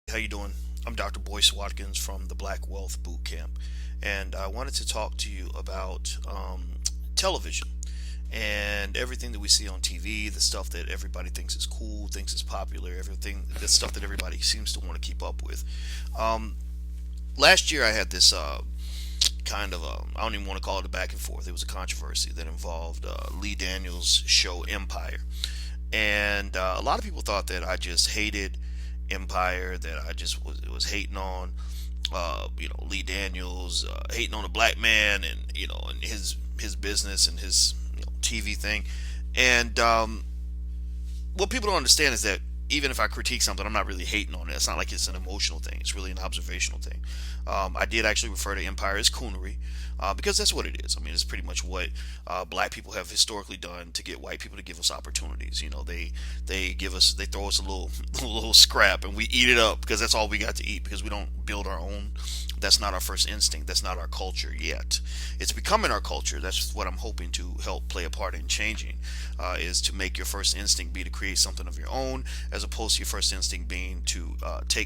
How you doing? I'm Dr. Boyce Watkins from the Black Wealth Boot Camp, and I wanted to talk to you about television and everything that we see on TV, the stuff that everybody thinks is cool, thinks is popular, everything, the stuff that everybody seems to want to keep up with. Um, Last year, I had this kind of I don't even want to call it a back and forth. It was a controversy that involved Lee Daniels' show Empire, and a lot of people thought that I just hated Empire, that I just was hating on, Lee Daniels, hating on a black man, and and his business and his TV thing. And what people don't understand is that even if I critique something, I'm not really hating on it. It's not like it's an emotional thing. It's really an observational thing. I did actually refer to Empire as coonery because that's what it is. I mean, it's pretty much what black people have historically done to get white people to give us opportunities. They throw us a little a little scrap and we eat it up because that's all we got to eat because we don't build our own. That's not our first instinct. That's not our culture yet. It's becoming our culture. That's what I'm hoping to help play a part in changing. Is to make your first instinct be to create something of your own, as opposed to your first instinct being to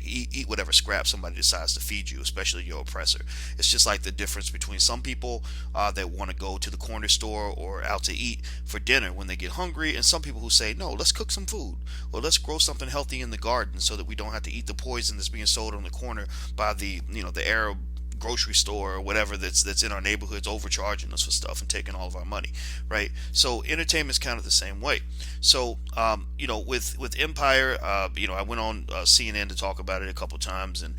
eat whatever scrap somebody decides to feed you, especially your oppressor. It's just like the difference between some people that want to go to the corner store or out to eat for dinner when they get hungry, and some people who say, no, let's cook some food, or let's grow something healthy in the garden so that we don't have to eat the poison that's being sold on the corner by the Arab grocery store or whatever that's in our neighborhoods, overcharging us for stuff and taking all of our money, right? So entertainment is kind of the same way. So with Empire, I went on CNN to talk about it a couple times, and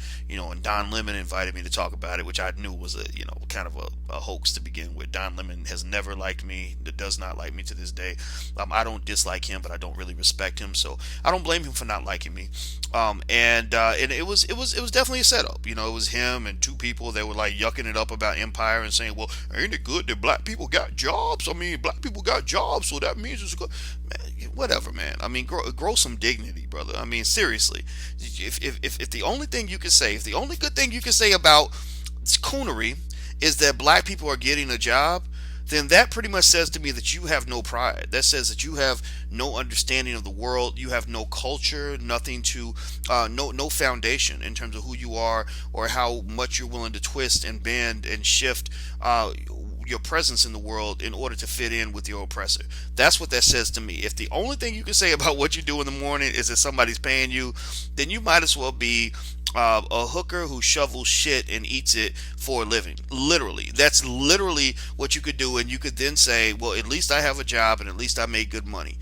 Don Lemon invited me to talk about it, which I knew was a kind of a hoax to begin with. Don Lemon has never liked me, does not like me to this day. I don't dislike him, but I don't really respect him, so I don't blame him for not liking me. And it was definitely a setup. It was him and two people that were like yucking it up about Empire and saying, "Well, ain't it good that black people got jobs? I mean, black people got jobs, so that means it's good." Man, whatever, man. I mean, grow some dignity, brother. I mean, seriously. If the only thing you can say, if the only good thing you can say about coonery is that black people are getting a job, then that pretty much says to me that you have no pride. That says that you have no understanding of the world. You have no culture, nothing to, no foundation in terms of who you are or how much you're willing to twist and bend and shift your presence in the world in order to fit in with your oppressor. That's what that says to me. If the only thing you can say about what you do in the morning is that somebody's paying you, then you might as well be a hooker who shovels shit and eats it for a living. Literally, that's literally what you could do, and you could then say, "Well, at least I have a job, and at least I make good money."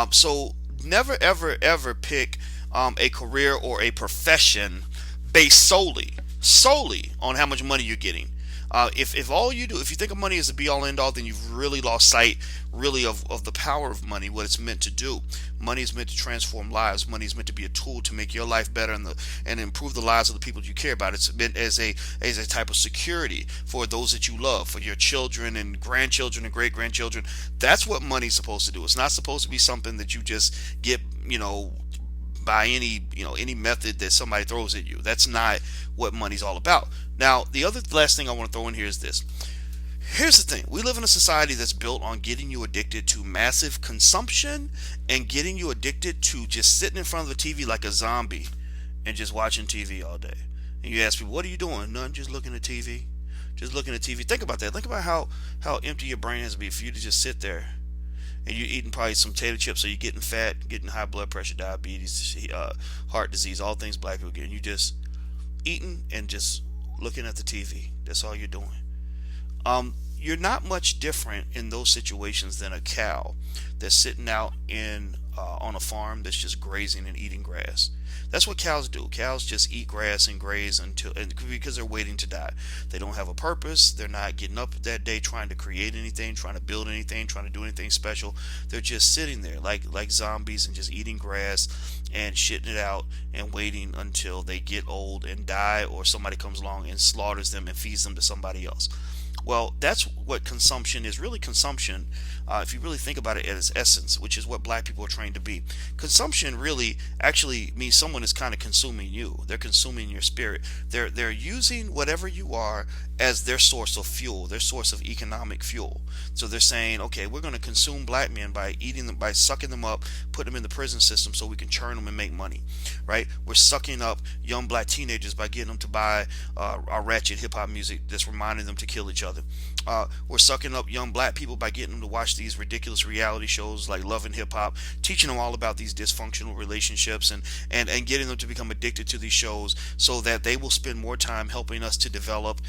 So never, ever, ever pick a career or a profession based solely on how much money you're getting. If all you do, if you think of money as the be all end all, then you've really lost sight, really, of the power of money, what it's meant to do. Money is meant to transform lives. Money is meant to be a tool to make your life better and improve the lives of the people you care about. It's meant as a type of security for those that you love, for your children and grandchildren and great grandchildren. That's what money's supposed to do. It's not supposed to be something that you just get, by any method that somebody throws at you. That's not what money's all about. Now, the other last thing I want to throw in here is this. Here's the thing. We live in a society that's built on getting you addicted to massive consumption and getting you addicted to just sitting in front of the TV like a zombie and just watching TV all day. And you ask people, "What are you doing?" "Nothing, just looking at TV." Just looking at TV. Think about that. Think about how empty your brain has to be for you to just sit there and you're eating probably some potato chips, so you're getting fat, getting high blood pressure, diabetes, heart disease, all things black people get. And you just eating and just looking at the TV. That's all you're doing. You're not much different in those situations than a cow that's sitting out in on a farm that's just grazing and eating grass. That's what cows do. Cows just eat grass and graze because they're waiting to die. They don't have a purpose. They're not getting up that day trying to create anything, trying to build anything, trying to do anything special. They're just sitting there like zombies and just eating grass and shitting it out and waiting until they get old and die, or somebody comes along and slaughters them and feeds them to somebody else. Well, that's what consumption is. Really, consumption, if you really think about it at its essence, which is what black people are trained to be, consumption really actually means someone is kind of consuming you. They're consuming your spirit. They're using whatever you are as their source of fuel, their source of economic fuel. So they're saying, okay, we're going to consume black men by eating them, by sucking them up, put them in the prison system so we can churn them and make money, right? We're sucking up young black teenagers by getting them to buy our ratchet hip hop music that's reminding them to kill each other. We're sucking up young black people by getting them to watch these ridiculous reality shows like Love and Hip Hop, teaching them all about these dysfunctional relationships, and getting them to become addicted to these shows so that they will spend more time helping us to develop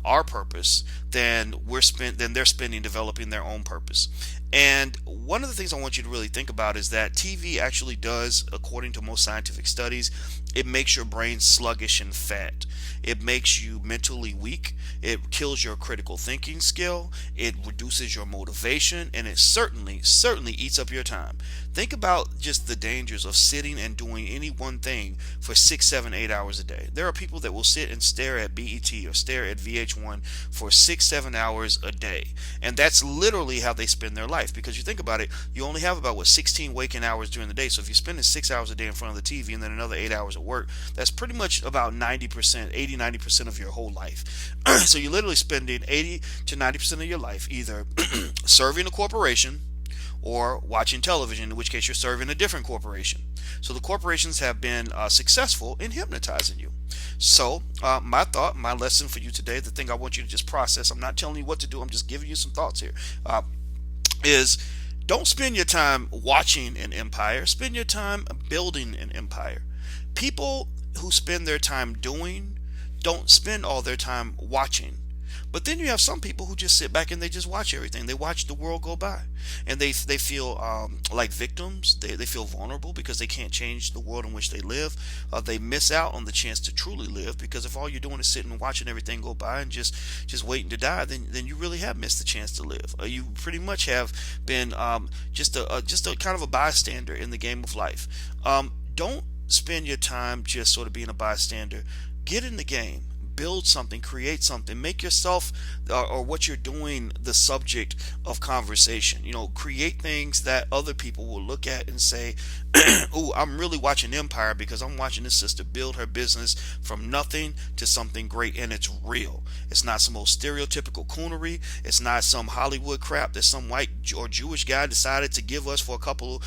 our purpose than they're spending developing their own purpose. And one of the things I want you to really think about is that TV actually does, according to most scientific studies, it makes your brain sluggish and fat. It makes you mentally weak. It kills your critical thinking skill. It reduces your motivation, and it certainly eats up your time. Think about just the dangers of sitting and doing any one thing for 6, 7, 8 hours a day. There are people that will sit and stare at BET or stare at VH1 for 6, 7 hours a day, and that's literally how they spend their life. Because you think about it, you only have about 16 waking hours during the day. So if you're spending 6 hours a day in front of the TV and then another 8 hours at work, that's pretty much about 90%, 80, 90% of your whole life. So you're literally spending 80 to 90% of your life either serving a corporation or watching television, in which case you're serving a different corporation. So the corporations have been successful in hypnotizing you. So my lesson for you today, the thing I want you to just process, I'm not telling you what to do, I'm just giving you some thoughts here, is don't spend your time watching an empire, spend your time building an empire. People who spend their time doing don't spend all their time watching. But then you have some people who just sit back and they just watch everything. They watch the world go by, and they feel like victims. They feel vulnerable because they can't change the world in which they live. They miss out on the chance to truly live, because if all you're doing is sitting and watching everything go by and just waiting to die, then you really have missed the chance to live. You pretty much have been just a kind of a bystander in the game of life. Don't spend your time just sort of being a bystander. Get in the game, build something, create something, make yourself or what you're doing the subject of conversation. Create things that other people will look at and say, "Ooh, I'm really watching Empire because I'm watching this sister build her business from nothing to something great, and it's real. It's not some old stereotypical coonery. It's not some Hollywood crap that some white or Jewish guy decided to give us for a couple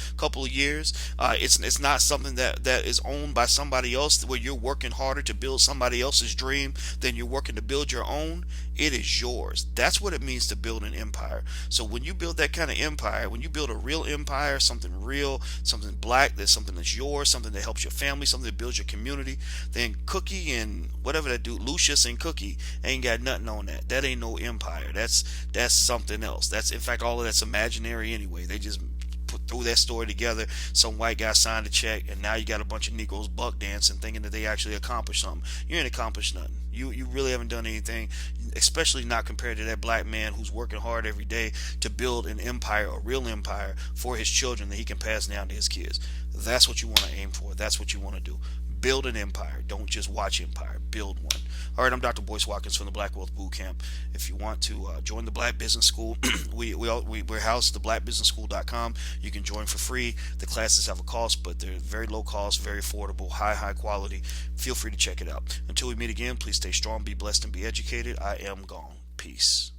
of years. It's not something that is owned by somebody else, where you're working harder to build somebody else's dream than you're working to build your own. It is yours. That's what it means to build an empire. So when you build that kind of empire, when you build a real empire, something real, something black, that's something that's yours, something that helps your family, something that builds your community, then Cookie and whatever that dude, Lucius and Cookie, ain't got nothing on that. That ain't no empire. That's something else. That's, in fact, all of that's imaginary anyway. They just threw that story together. Some white guy signed a check, and now you got a bunch of Negroes buck dancing, thinking that they actually accomplished something. You ain't accomplished nothing. You really haven't done anything, especially not compared to that black man who's working hard every day to build an empire, a real empire, for his children that he can pass down to his kids. That's what you want to aim for. That's what you want to do. Build an empire. Don't just watch Empire. Build one. All right, I'm Dr. Boyce Watkins from the Black Wealth Boot Camp. If you want to join the Black Business School, we're housed at theblackbusinessschool.com. You can join for free. The classes have a cost, but they're very low cost, very affordable, high quality. Feel free to check it out. Until we meet again, please stay strong, be blessed, and be educated. I am gone. Peace.